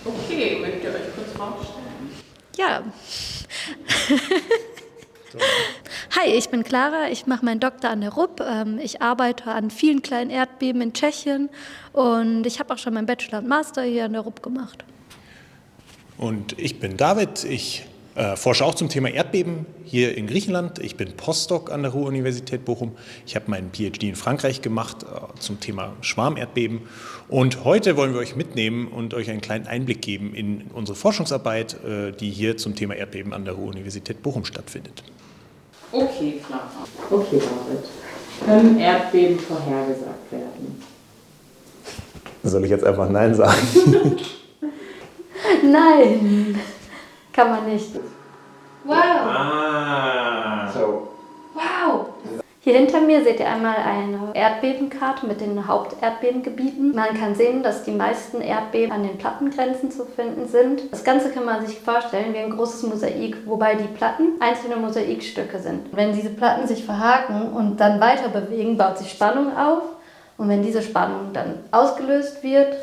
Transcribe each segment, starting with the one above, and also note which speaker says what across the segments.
Speaker 1: Okay, mögt ihr euch kurz vorstellen?
Speaker 2: Ja. Hi, ich bin Clara, ich mache meinen Doktor an der RUB. Ich arbeite an vielen kleinen Erdbeben in Tschechien und ich habe auch schon meinen Bachelor und Master hier an der RUB gemacht.
Speaker 3: Und ich bin David, ich forsche auch zum Thema Erdbeben hier in Griechenland. Ich bin Postdoc an der Ruhr-Universität Bochum. Ich habe meinen PhD in Frankreich gemacht zum Thema Schwarmerdbeben. Und heute wollen wir euch mitnehmen und euch einen kleinen Einblick geben in unsere Forschungsarbeit, die hier zum Thema Erdbeben an der Ruhr-Universität Bochum stattfindet.
Speaker 1: Okay, klar. Okay, David. Können Erdbeben vorhergesagt werden?
Speaker 3: Soll ich jetzt einfach Nein sagen?
Speaker 2: Nein, kann man nicht. Wow! Wow! Hier hinter mir seht ihr einmal eine Erdbebenkarte mit den Haupterdbebengebieten. Man kann sehen, dass die meisten Erdbeben an den Plattengrenzen zu finden sind. Das Ganze kann man sich vorstellen wie ein großes Mosaik, wobei die Platten einzelne Mosaikstücke sind. Wenn diese Platten sich verhaken und dann weiter bewegen, baut sich Spannung auf. Und wenn diese Spannung dann ausgelöst wird,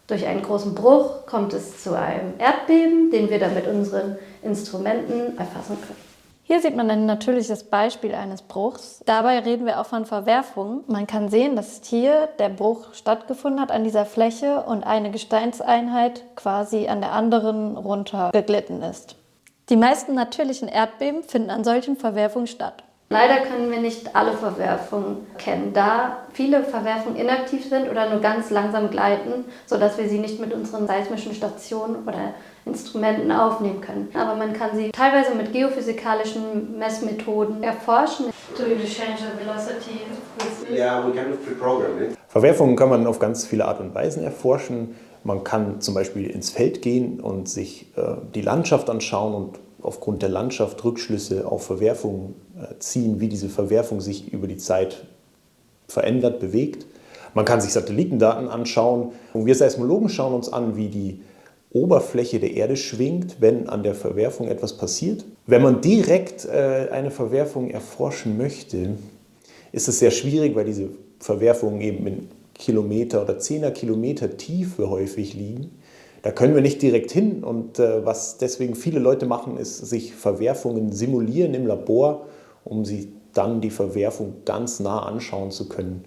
Speaker 2: durch einen großen Bruch, kommt es zu einem Erdbeben, den wir dann mit unseren Instrumenten erfassen können. Hier sieht man ein natürliches Beispiel eines Bruchs. Dabei reden wir auch von Verwerfungen. Man kann sehen, dass hier der Bruch stattgefunden hat an dieser Fläche und eine Gesteinseinheit quasi an der anderen runtergeglitten ist. Die meisten natürlichen Erdbeben finden an solchen Verwerfungen statt. Leider können wir nicht alle Verwerfungen kennen, da viele Verwerfungen inaktiv sind oder nur ganz langsam gleiten, sodass wir sie nicht mit unseren seismischen Stationen oder Instrumenten aufnehmen können. Aber man kann sie teilweise mit geophysikalischen Messmethoden erforschen. Do you change the velocity?
Speaker 4: Yeah, we kind of pre-program it.
Speaker 3: Verwerfungen kann man auf ganz viele Art und Weisen erforschen. Man kann zum Beispiel ins Feld gehen und sich die Landschaft anschauen und aufgrund der Landschaft Rückschlüsse auf Verwerfungen ziehen, wie diese Verwerfung sich über die Zeit verändert, bewegt. Man kann sich Satellitendaten anschauen. Und wir Seismologen schauen uns an, wie die Oberfläche der Erde schwingt, wenn an der Verwerfung etwas passiert. Wenn man direkt eine Verwerfung erforschen möchte, ist es sehr schwierig, weil diese Verwerfungen eben in Kilometer oder 10er Kilometer Tiefe häufig liegen. Da können wir nicht direkt hin und was deswegen viele Leute machen, ist sich Verwerfungen simulieren im Labor, um sie dann die Verwerfung ganz nah anschauen zu können.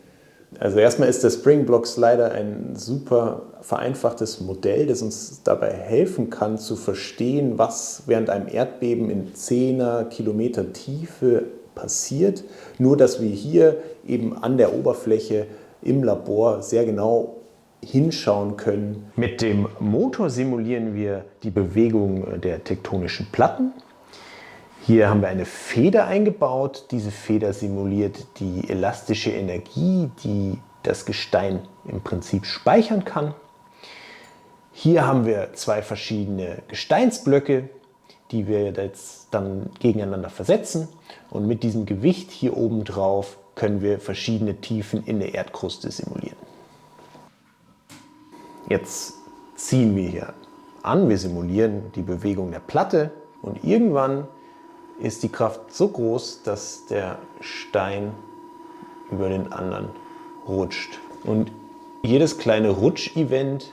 Speaker 3: Also erstmal ist der Spring Block Slider ein super vereinfachtes Modell, das uns dabei helfen kann zu verstehen, was während einem Erdbeben in 10er Kilometer Tiefe passiert. Nur dass wir hier eben an der Oberfläche im Labor sehr genau hinschauen können. Mit dem Motor simulieren wir die Bewegung der tektonischen Platten. Hier haben wir eine Feder eingebaut. Diese Feder simuliert die elastische Energie, die das Gestein im Prinzip speichern kann. Hier haben wir zwei verschiedene Gesteinsblöcke, die wir jetzt dann gegeneinander versetzen. Und mit diesem Gewicht hier oben drauf können wir verschiedene Tiefen in der Erdkruste simulieren. Jetzt ziehen wir hier an, wir simulieren die Bewegung der Platte und irgendwann ist die Kraft so groß, dass der Stein über den anderen rutscht. Und jedes kleine Rutschevent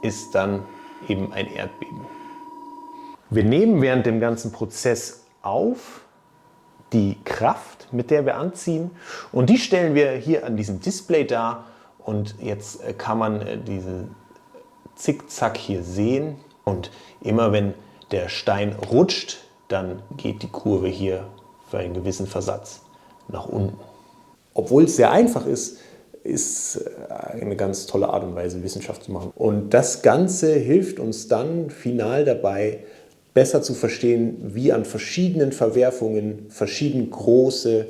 Speaker 3: ist dann eben ein Erdbeben. Wir nehmen während dem ganzen Prozess auf die Kraft, mit der wir anziehen, und die stellen wir hier an diesem Display dar. Und jetzt kann man diesen Zickzack hier sehen. Und immer wenn der Stein rutscht, dann geht die Kurve hier für einen gewissen Versatz nach unten. Obwohl es sehr einfach ist, ist eine ganz tolle Art und Weise, Wissenschaft zu machen. Und das Ganze hilft uns dann final dabei, besser zu verstehen, wie an verschiedenen Verwerfungen verschieden große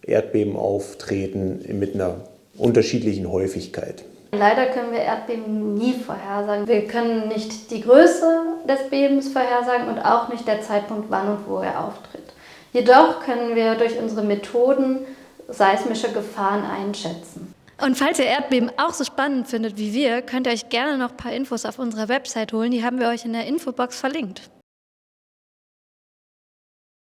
Speaker 3: Erdbeben auftreten mit einer unterschiedlichen Häufigkeit.
Speaker 2: Leider können wir Erdbeben nie vorhersagen. Wir können nicht die Größe des Bebens vorhersagen und auch nicht der Zeitpunkt, wann und wo er auftritt. Jedoch können wir durch unsere Methoden seismische Gefahren einschätzen. Und falls ihr Erdbeben auch so spannend findet wie wir, könnt ihr euch gerne noch ein paar Infos auf unserer Website holen. Die haben wir euch in der Infobox verlinkt.